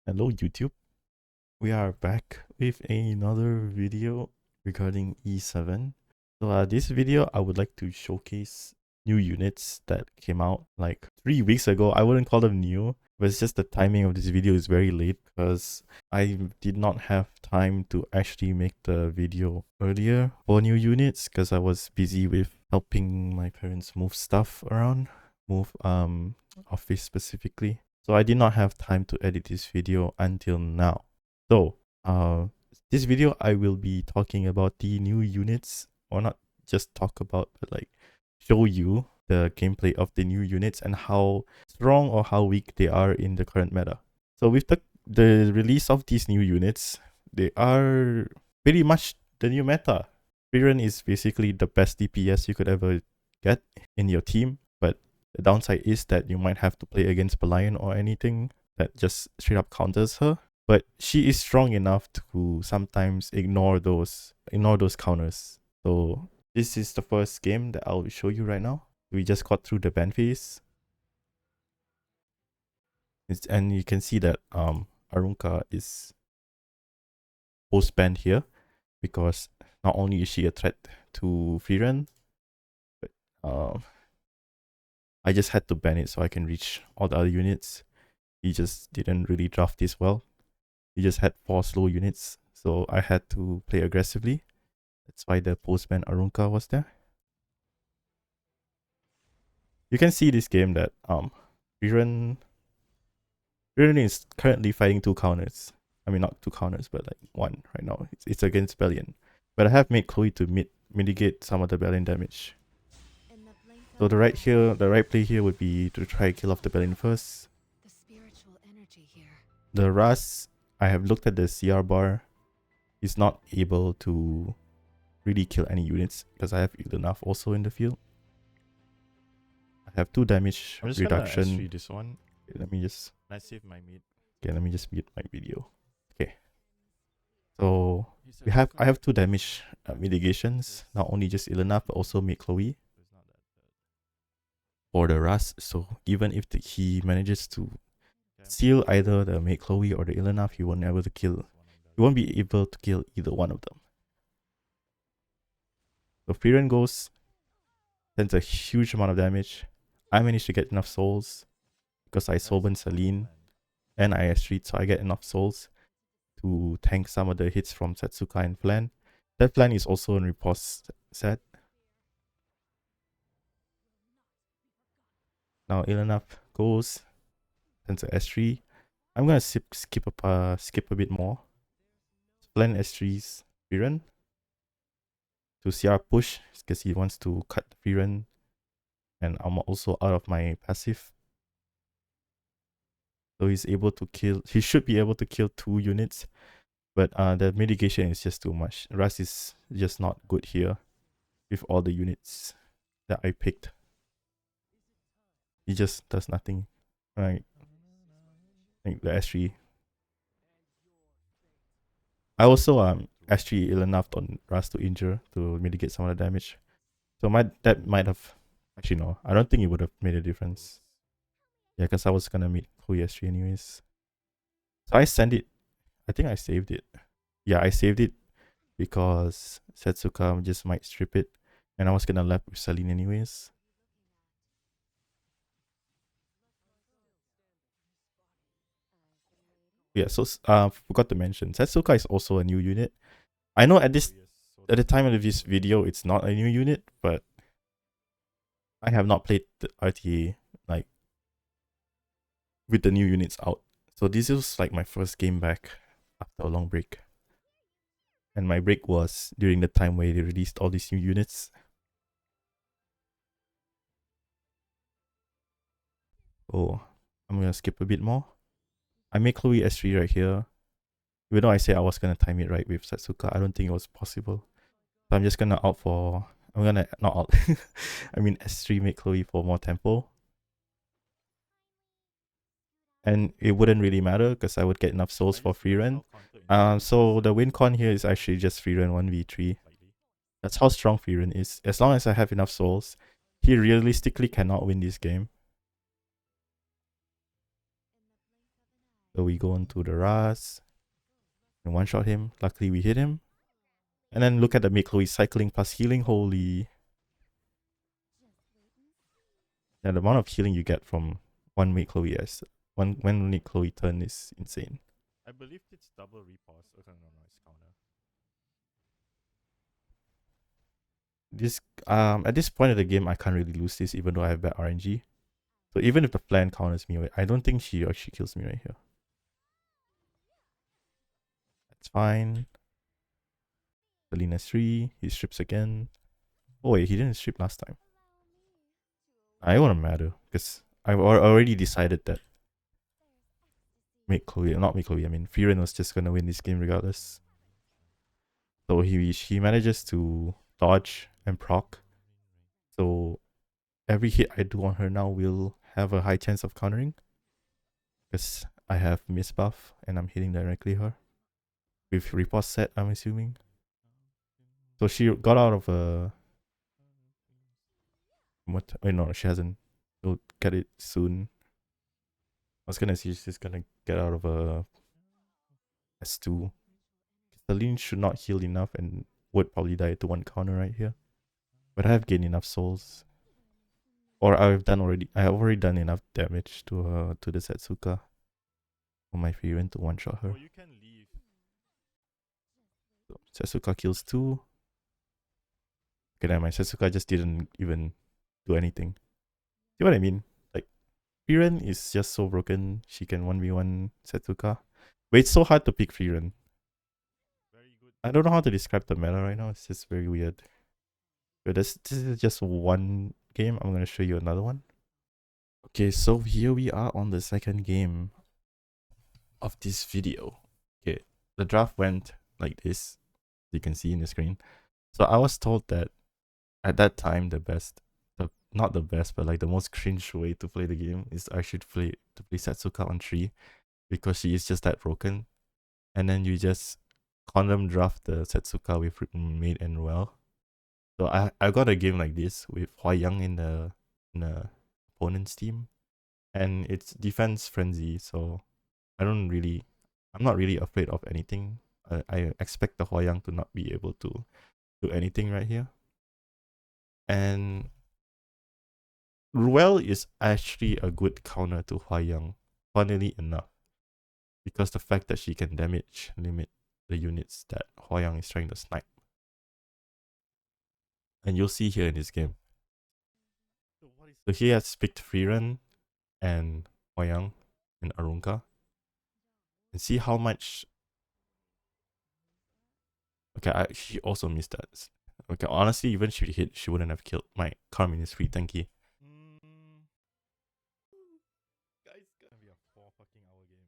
Hello YouTube, we are back with another video regarding E7. So this video I would like to showcase new units that came out like 3 weeks ago. I wouldn't call them new, but it's just the timing of this video is very late because I did not have time to actually make the video earlier for new units because I was busy with helping my parents move stuff around, move office specifically. So I did not have time to edit this video until now. So this video I will be talking about the new units, or not just talk about, but like show you the gameplay of the new units and how strong or how weak they are in the current meta. So with the release of these new units, they are pretty much the new meta. FRIEREN is basically the best DPS you could ever get in your team, but the downside is that you might have to play against Lion or anything that just straight up counters her. But she is strong enough to sometimes ignore those counters. So this is the first game that I'll show you right now. We just got through the ban phase. And you can see that Arunka is post-banned here because not only is she a threat to FRIEREN, but I just had to ban it so I can reach all the other units. He just didn't really draft this well. He just had 4 slow units, so I had to play aggressively. That's why the post-ban Arunka was there. You can see this game that FRIEREN is currently fighting 2 counters. I mean, not 2 counters, but like 1 right now. It's against Belian. But I have made Chloe to mitigate some of the Belian damage. So the right play here would be to try kill off the Belian first. The Ras, I have looked at the CR bar. He's not able to really kill any units because I have enough also in the field. I have 2 damage reduction. This one. Okay, let me just save my mute. Okay, let me just mute my video. Okay. So I have 2 damage mitigations. Not only just enough, but also made Chloe for the Ras. So even if he manages to steal either the Make Chloe or the Ilanaf, he won't be able to kill either one of them. So FRIEREN goes, sends a huge amount of damage. I managed to get enough souls because I soulburn Celine and I street, so I get enough souls to tank some of the hits from Setsuka and Flan. That Flan is also in riposte set. Now Ilanaf goes, sends a S3. I'm gonna skip a bit more. Flan S3's FRIEREN to CR push because he wants to cut FRIEREN, and I'm also out of my passive. So he should be able to kill 2 units, but the mitigation is just too much. Ras is just not good here with all the units that I picked. He just does nothing. Right. Like the S3. I also S3 ill enough on Ras to injure to mitigate some of the damage. So that might have, actually no, I don't think it would have made a difference. Yeah, because I was gonna meet Chloe S3 anyways. So I sent it. I think I saved it. Yeah, I saved it because Setsuka just might strip it, and I was gonna lap with Celine anyways. Yeah, so forgot to mention, Setsuka is also a new unit. I know at the time of this video, it's not a new unit, but I have not played the RTA like with the new units out. So this is like my first game back after a long break. And my break was during the time where they released all these new units. Oh, I'm gonna skip a bit more. I made Chloe S3 right here. Even though I said I was gonna time it right with Setsuka, I don't think it was possible. So I'm just gonna not out. I mean S3 make Chloe for more tempo. And it wouldn't really matter because I would get enough souls for FRIEREN. So the win con here is actually just FRIEREN 1v3. That's how strong FRIEREN is. As long as I have enough souls, he realistically cannot win this game. So we go into the Ras and one shot him. Luckily we hit him. And then look at the mid Chloe cycling plus healing. Holy. Yeah, the amount of healing you get from one mid Chloe as one mid Chloe turn is insane. I believe it's double repause. Okay, no, it's counter. This at this point of the game I can't really lose this even though I have bad RNG. So even if the plan counters me, I don't think she actually kills me right here. That's fine. Celine has 3. He strips again. Oh wait, he didn't strip last time. It won't matter because I've already decided that FRIEREN was just gonna win this game regardless. So he manages to dodge and proc. So every hit I do on her now will have a high chance of countering. Because I have miss buff and I'm hitting directly her. With riposte set, I'm assuming. So she got out of a... What? Wait, no, she hasn't. She'll get it soon. I was gonna say she's gonna get out of a S2. Celine should not heal enough and would probably die to one counter right here. But I have gained enough souls. Or I have already done enough damage to the Setsuka for my FRIEREN to one shot her. You can leave. So Setsuka kills 2. Okay, never mind. Setsuka just didn't even do anything. See what I mean? Like, FRIEREN is just so broken. She can 1v1 Setsuka. But it's so hard to pick FRIEREN. I don't know how to describe the meta right now. It's just very weird. But this is just one game. I'm going to show you another one. Okay, so here we are on the second game of this video. Okay, the draft went like this. You can see in the screen. So I was told that at that time not the best, but like the most cringe way to play the game is actually to play Setsuka on 3 because she is just that broken. And then you just condom draft the Setsuka with Maid and Ruele. So I got a game like this with Huayang in the opponent's team. And it's defense frenzy, so I'm not really afraid of anything. I expect the Huayang to not be able to do anything right here. And Ruele is actually a good counter to Huayang, funnily enough. Because the fact that she can damage limit the units that Huayang is trying to snipe. And you'll see here in this game. So he has picked FRIEREN and Huayang and Arunka. And see how much... Okay, she also missed that. Okay, honestly, even if she hit, she wouldn't have killed. My Carmen is free, thank you. Guys, it's gonna be a 4 fucking hour game.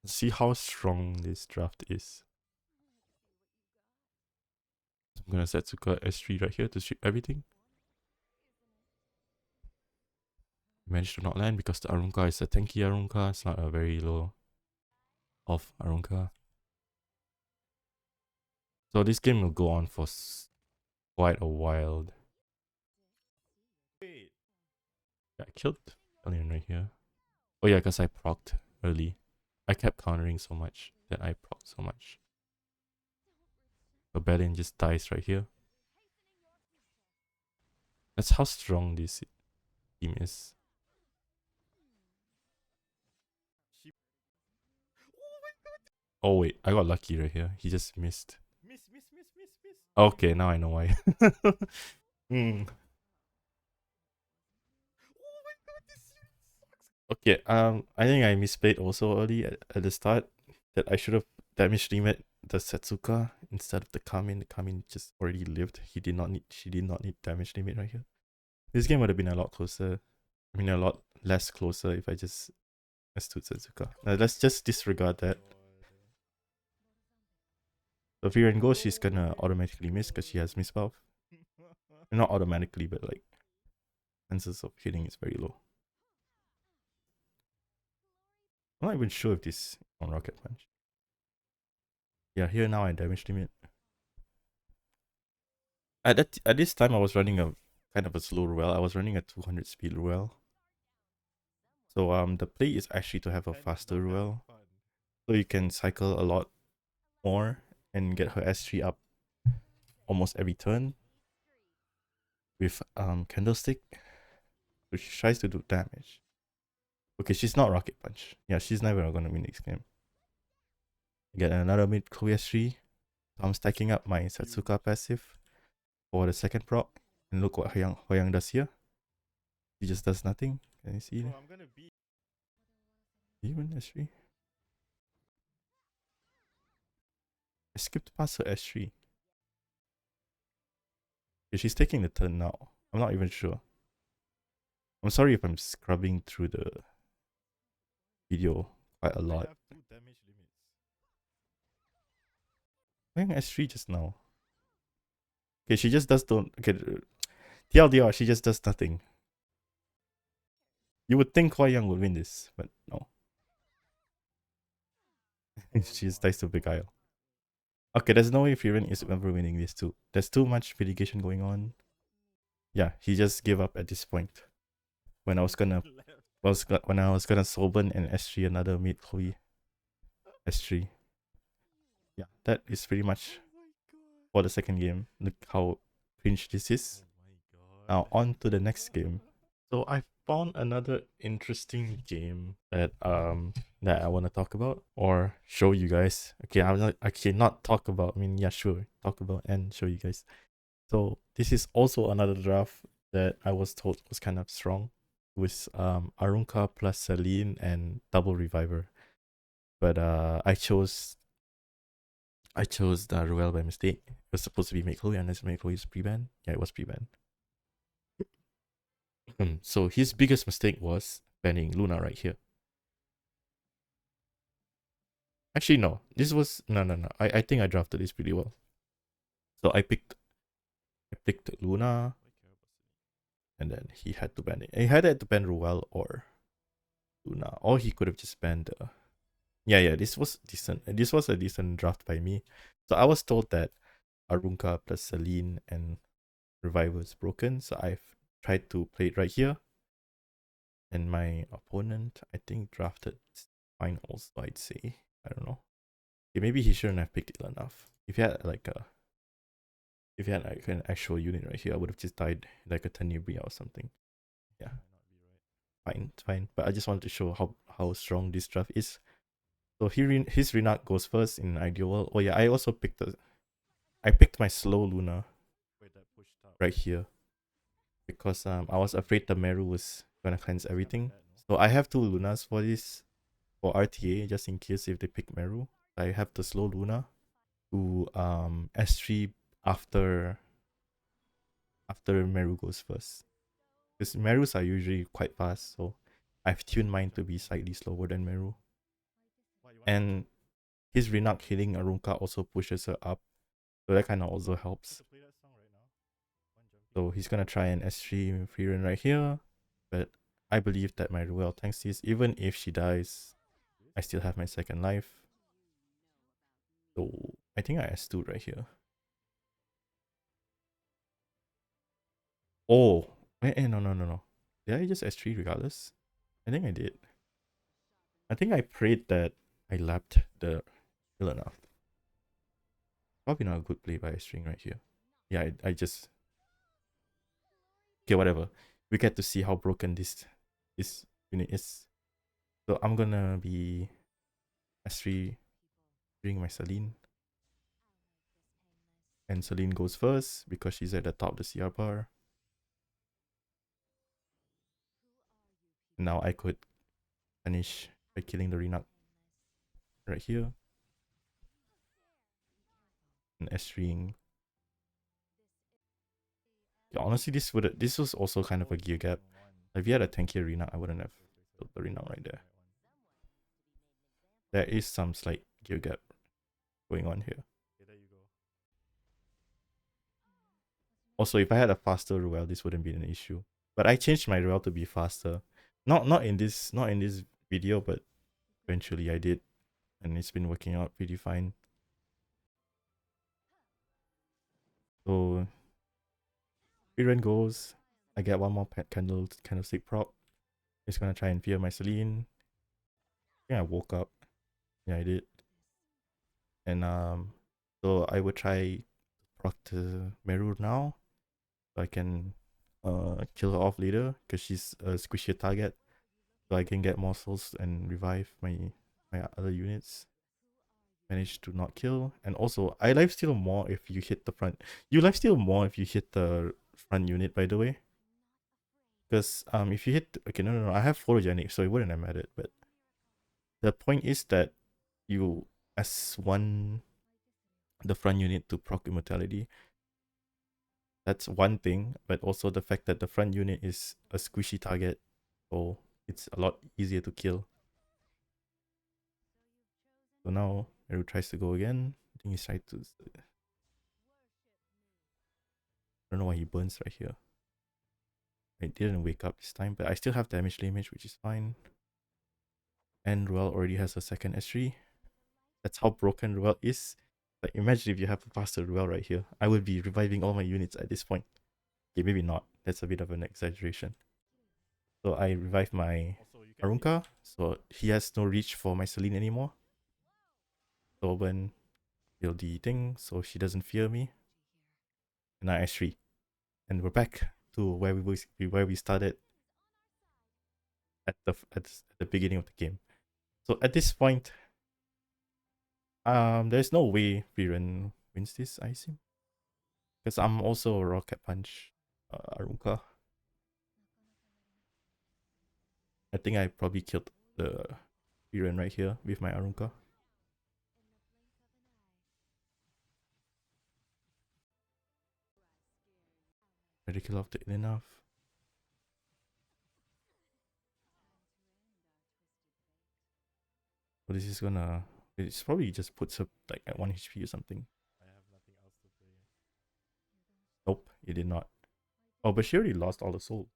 See how strong this draft is. I'm gonna Setsuka S3 right here to strip everything. Managed to not land because the Arunka is a tanky Arunka. It's not a very low off Arunka. So this game will go on for quite a while. Wait. Yeah, I killed Alien right here. Oh yeah, because I procced early. I kept countering so much that I procced so much. So Balin just dies right here. That's how strong this team is. Oh wait, I got lucky right here. He just missed. Miss. Okay, now I know why. Okay, I think I misplayed also early at the start that I should have damage limit the Setsuka instead of the Kamin. The Kamin just already lived. She did not need damage limit right here. This game would have been a lot closer. I mean, a lot less closer if I just stood Setsuka. Now let's just disregard that. So if FRIEREN goes, she's gonna automatically miss because she has miss buff. Not automatically, but like chances of hitting is very low. I'm not even sure if this is on Rocket Punch. Yeah, here now I damage limit. At this time I was running a kind of a slow Ruele. I was running a 200 speed Ruele. So the play is actually to have a faster Ruele, so you can cycle a lot more and get her S3 up almost every turn with Candlestick, which tries to do damage. Okay, she's not Rocket Punch. Yeah, she's never gonna win this game. Get another mid Chloe S3. So I'm stacking up my Setsuka passive for the second proc. And look what Hyoung does here. He just does nothing. Can you see? Even S3. I skipped past her S3. Yeah, she's taking the turn now. I'm not even sure. I'm sorry if I'm scrubbing through the video quite a lot. Hyoung S3 just now. Okay, she just does don't. Okay, TLDR, she just does nothing. You would think Hwa Young would win this, but no. She just dies to Beguile. Okay, there's no way Frieren is ever winning this too. There's too much mitigation going on. Yeah, he just gave up at this point. When I was gonna when I was gonna Soben and S3 another mid Chloe S3. Yeah, that is pretty much for the second game. Look how cringe this is. Now on to the next game. So I found another interesting game that I want to talk about or show you guys. Okay, I cannot talk about. I mean, yeah, sure, talk about and show you guys. So this is also another draft that I was told was kind of strong, with Arunka plus Celine and double reviver. But I chose the Ruele by mistake. It was supposed to be Makeloy, unless Makeloy is pre-ban. Yeah, it was pre-ban. So his biggest mistake was banning Luna right here. Actually, no. This was no. I think I drafted this pretty well. So I picked Luna, and then he had to ban it. He had to ban Ruel or Luna, or he could have just banned. Yeah. This was decent. This was a decent draft by me. So I was told that Arunka plus Celine and Revival is broken. So I've tried to play it right here. And my opponent, I think, drafted fine also, I'd say. I don't know. Okay, maybe he shouldn't have picked it enough. If he had like an actual unit right here, I would have just died like a Tenebria or something. Yeah. Fine, it's fine. But I just wanted to show how strong this draft is. So his Renak goes first in an ideal world. Oh yeah, I also picked my slow Luna right here. Because I was afraid the Meru was gonna cleanse everything. So I have two Lunas for this for RTA just in case if they pick Meru. I have the slow Luna to S3 after Meru goes first. Because Merus are usually quite fast, so I've tuned mine to be slightly slower than Meru. And his Renak hitting Arunka also pushes her up, so that kind of also helps. So he's gonna try an S3 Frieren right here, but I believe that my Ruel tanks this. Even if she dies, I still have my second life. So I think I S2 right here. Oh, no. Did I just S3 regardless? I think I did. I think I prayed that I lapped the hill enough. Probably not a good play by a string right here. Yeah, I just... Okay, whatever. We get to see how broken this unit is. So I'm gonna be S3 bring my Celine. And Celine goes first because she's at the top of the CR bar. Now I could finish by killing the Renak right here. And S3ing. Yeah, honestly, this was also kind of a gear gap. If you had a tankier Renak, I wouldn't have built the Renak right there. There is some slight gear gap going on here. Also, if I had a faster Ruel, this wouldn't be an issue. But I changed my Ruel to be faster. Not in this video, but eventually I did. And it's been working out pretty fine. So Frieren goes. I get one more candlestick prop. Just gonna try and fear my Celine. Yeah, I woke up. Yeah, I did. And so I would try proc the Meru now. So I can kill her off later because she's a squishy target. So I can get more souls and revive my other units. Managed to not kill. And also I lifesteal more if you hit the front. You lifesteal more if you hit the front unit, by the way. Because if you hit, okay, no, I have photogenic, so it wouldn't have mattered. But the point is that you S1 the front unit to proc immortality. That's one thing, but also the fact that the front unit is a squishy target, so it's a lot easier to kill. So now Meru tries to go again. I think he's trying to. I don't know why he burns right here. I didn't wake up this time, but I still have damage damage, which is fine. And Ruel already has a second S3. That's how broken Ruel is. Like, imagine if you have a faster Ruel right here. I would be reviving all my units at this point. Okay, maybe not. That's a bit of an exaggeration. So I revive my Arunka. So he has no reach for my Celine anymore. So when build the thing, so she doesn't fear me. And I S3. And we're back to where we started at the beginning of the game. So at this point, there's no way Frieren wins this, I assume. Because I'm also a Rocket Punch Arunka. I think I probably killed the Frieren right here with my Arunka. Try to kill off the enough. So this is gonna... It's probably just puts up like at 1 HP or something. I have nothing else to play. Nope, it did not. Oh, but she already lost all the soul.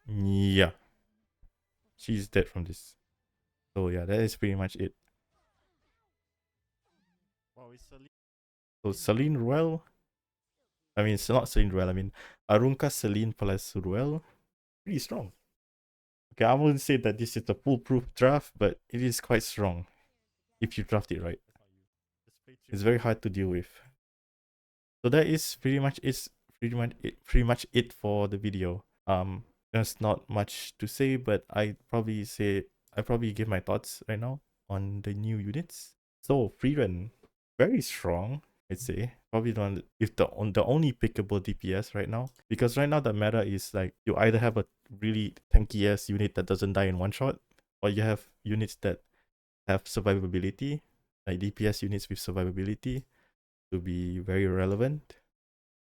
Yeah. She's dead from this. So yeah, that is pretty much it. Wow, it's Celine. So Celine Ruel. I mean, it's not Celine Ruel. I mean, Arunka Celine plus Ruel. Pretty strong. Okay, I wouldn't say that this is a foolproof draft, but it is quite strong if you draft it right. It's very hard to deal with. So that is pretty much it for the video. There's not much to say, but I probably give my thoughts right now on the new units. So Frieren, very strong, I'd say. Probably the only pickable DPS right now. Because right now the meta is like you either have a really tanky ass unit that doesn't die in one shot, or you have units that have survivability, like DPS units with survivability to be very relevant.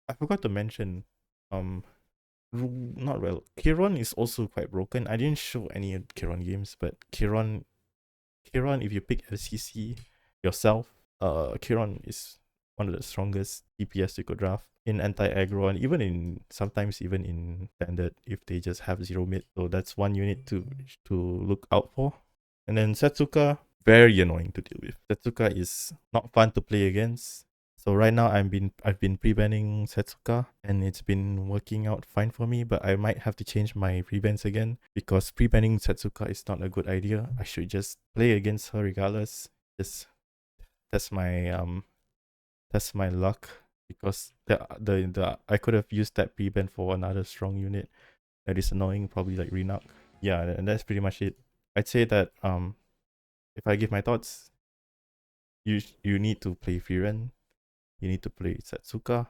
I forgot to mention not well. Chiron is also quite broken. I didn't show any Chiron games, but Chiron, if you pick LCC yourself, Chiron is one of the strongest DPS you could draft in anti-aggro and sometimes even in standard if they just have 0 mid. So that's one unit to look out for. And then Setsuka, very annoying to deal with. Setsuka is not fun to play against. So right now I've been pre-banning Setsuka and it's been working out fine for me, but I might have to change my pre-bans again because pre-banning Setsuka is not a good idea. I should just play against her regardless. Just that's my luck because the I could have used that pre-ban for another strong unit that is annoying, probably like Renuck. Yeah, and that's pretty much it. I'd say that if I give my thoughts, you need to play Frieren. You need to play Setsuka. I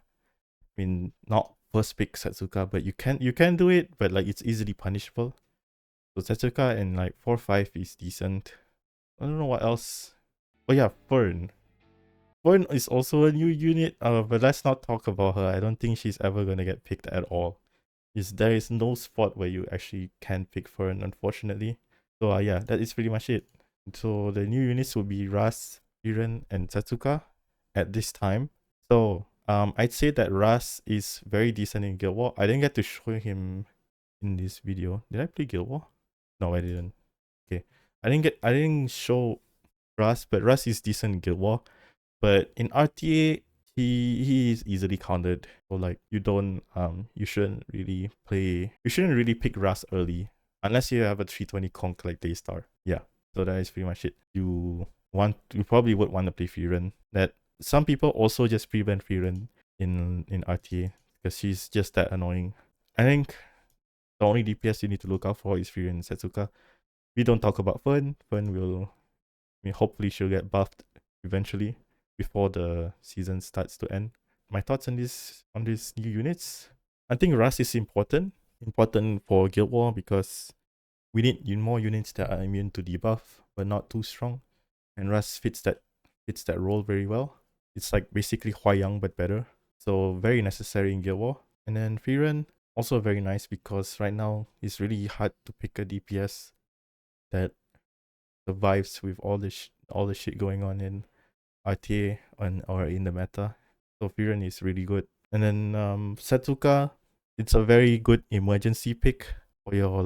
mean, not first pick Setsuka, but you can do it, but like it's easily punishable. So Setsuka and like 4-5 is decent. I don't know what else. Oh yeah, Fern. Fern is also a new unit, but let's not talk about her. I don't think she's ever gonna get picked at all. There is no spot where you actually can pick Fern, unfortunately. So yeah, that is pretty much it. So the new units will be Ras, Frieren, and Setsuka at this time. So I'd say that Ras is very decent in Guild War. I didn't get to show him in this video. Did I play Guild War? No, I didn't. Okay. I didn't show Ras, but Ras is decent in Guild War. But in RTA, he is easily countered. So like you shouldn't really pick Ras early unless you have a 320 conk like Daystar. Yeah. So that is pretty much it. You probably would want to play Frieren. That some people also just pre-ban Frieren in RTA because she's just that annoying. I think the only DPS you need to look out for is Frieren Setsuka. We don't talk about Fern. Hopefully she'll get buffed eventually before the season starts to end. My thoughts on these new units. I think Ras is important for Guild War because we need more units that are immune to debuff but not too strong, and Ras fits that role very well. It's like basically Huayang but better, so very necessary in Guild War. And then Frieren also very nice because right now it's really hard to pick a DPS that survives with all the shit going on in RTA or in the meta. So Frieren is really good. And then Setsuka, it's a very good emergency pick for your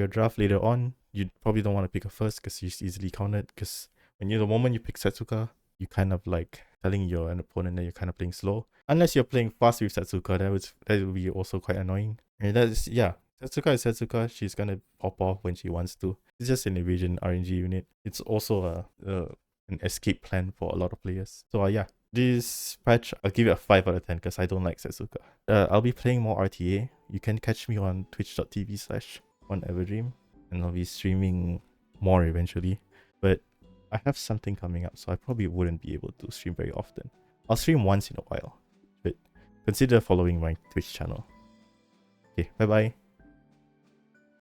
draft later on. You probably don't want to pick her first because she's easily counted. Because the moment you pick Setsuka, you kind of like telling your opponent that you're kind of playing slow. Unless you're playing fast with Setsuka, that would be also quite annoying. And Setsuka is Setsuka. She's gonna pop off when she wants to. It's just an evasion RNG unit. It's also an escape plan for a lot of players. So yeah, this patch I'll give it a 5 out of 10 because I don't like Setsuka. I'll be playing more RTA. You can catch me on twitch.tv/OneEverdream, and I'll be streaming more eventually. But I have something coming up, so I probably wouldn't be able to stream very often. I'll stream once in a while, but consider following my Twitch channel. Okay, bye bye.